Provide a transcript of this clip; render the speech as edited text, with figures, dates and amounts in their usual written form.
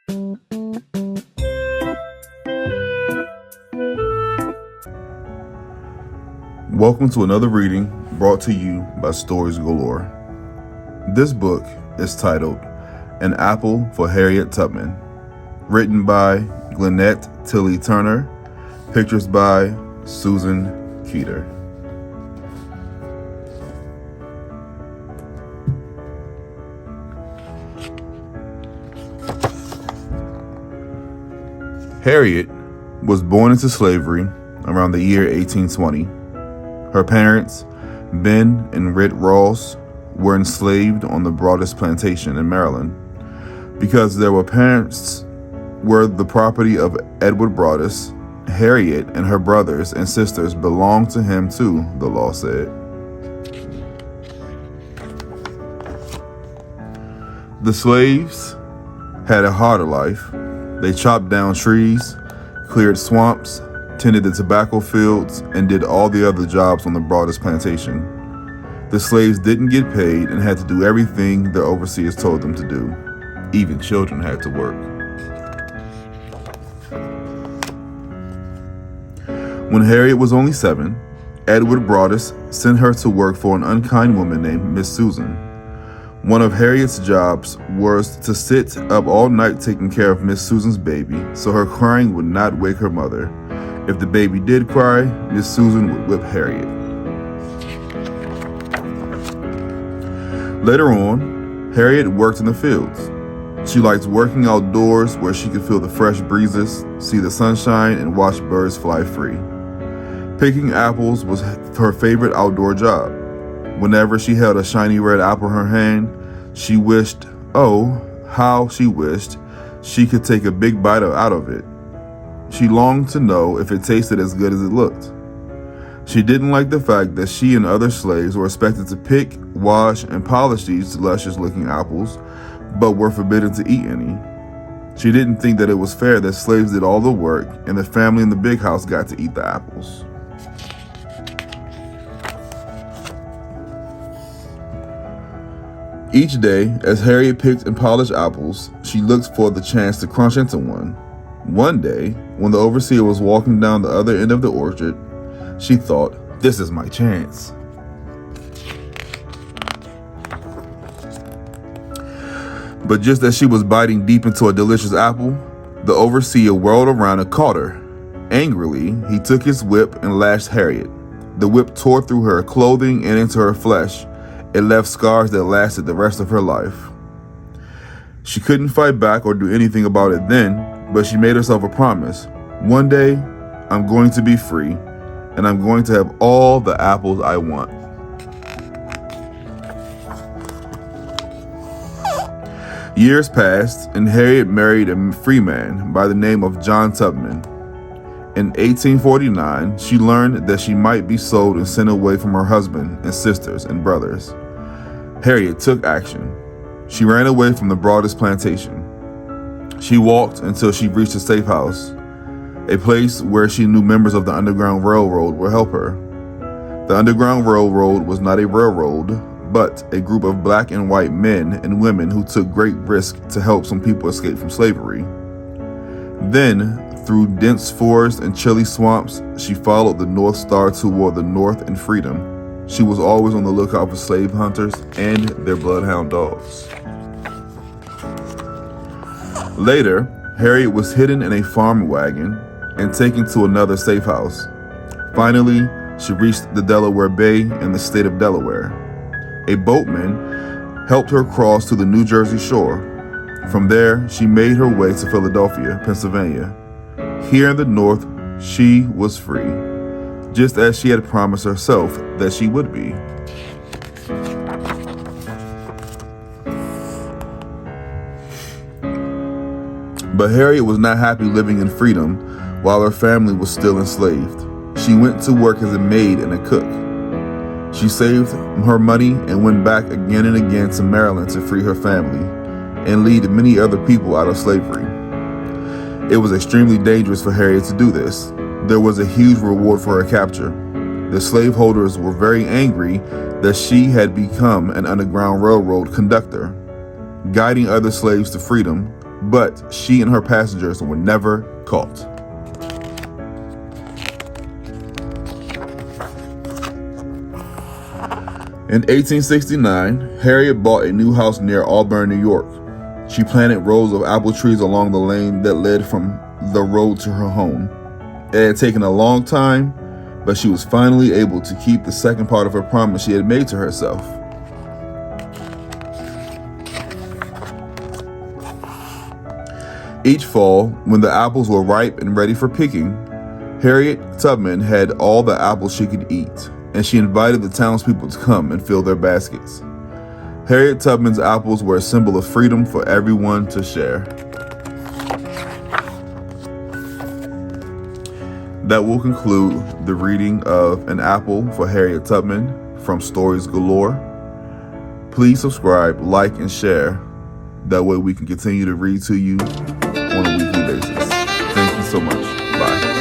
Welcome to another reading brought to you by Stories Galore. This book is titled An Apple for Harriet Tubman, written by Glennette Tilley Turner, pictures by Susan Keeter. Harriet was born into slavery around the year 1820. Her parents, Ben and Rit Ross, were enslaved on the Broadus plantation in Maryland. Because their parents were the property of Edward Broadus, Harriet and her brothers and sisters belonged to him too, the law said. The slaves had a harder life. They chopped down trees, cleared swamps, tended the tobacco fields, and did all the other jobs on the Broadus plantation. The slaves didn't get paid and had to do everything their overseers told them to do. Even children had to work. When Harriet was only 7, Edward Broadus sent her to work for an unkind woman named Miss Susan. One of Harriet's jobs was to sit up all night taking care of Miss Susan's baby so her crying would not wake her mother. If the baby did cry, Miss Susan would whip Harriet. Later on, Harriet worked in the fields. She liked working outdoors where she could feel the fresh breezes, see the sunshine, and watch birds fly free. Picking apples was her favorite outdoor job. Whenever she held a shiny red apple in her hand, she wished, oh, how she wished, she could take a big bite out of it. She longed to know if it tasted as good as it looked. She didn't like the fact that she and other slaves were expected to pick, wash, and polish these luscious-looking apples, but were forbidden to eat any. She didn't think that it was fair that slaves did all the work and the family in the big house got to eat the apples. Each day, as Harriet picked and polished apples, she looked for the chance to crunch into one. One day, when the overseer was walking down the other end of the orchard, she thought, this is my chance. But just as she was biting deep into a delicious apple, the overseer whirled around and caught her. Angrily, he took his whip and lashed Harriet. The whip tore through her clothing and into her flesh. It left scars that lasted the rest of her life. She couldn't fight back or do anything about it then, but she made herself a promise. One day, I'm going to be free, and I'm going to have all the apples I want. Years passed, and Harriet married a free man by the name of John Tubman. In 1849, she learned that she might be sold and sent away from her husband and sisters and brothers. Harriet took action. She ran away from the Broadus plantation. She walked until she reached a safe house, a place where she knew members of the Underground Railroad would help her. The Underground Railroad was not a railroad, but a group of black and white men and women who took great risk to help some people escape from slavery. Then, through dense forests and chilly swamps, she followed the North Star toward the north and freedom. She was always on the lookout for slave hunters and their bloodhound dogs. Later, Harriet was hidden in a farm wagon and taken to another safe house. Finally, she reached the Delaware Bay in the state of Delaware. A boatman helped her cross to the New Jersey shore. From there, she made her way to Philadelphia, Pennsylvania. Here in the North, she was free, just as she had promised herself that she would be. But Harriet was not happy living in freedom while her family was still enslaved. She went to work as a maid and a cook. She saved her money and went back again and again to Maryland to free her family and lead many other people out of slavery. It was extremely dangerous for Harriet to do this. There was a huge reward for her capture. The slaveholders were very angry that she had become an Underground Railroad conductor, guiding other slaves to freedom, but she and her passengers were never caught. In 1869, Harriet bought a new house near Auburn, New York. She planted rows of apple trees along the lane that led from the road to her home. It had taken a long time, but she was finally able to keep the second part of her promise she had made to herself. Each fall, when the apples were ripe and ready for picking, Harriet Tubman had all the apples she could eat, and she invited the townspeople to come and fill their baskets. Harriet Tubman's apples were a symbol of freedom for everyone to share. That will conclude the reading of An Apple for Harriet Tubman from Stories Galore. Please subscribe, like, and share. That way we can continue to read to you on a weekly basis. Thank you so much. Bye.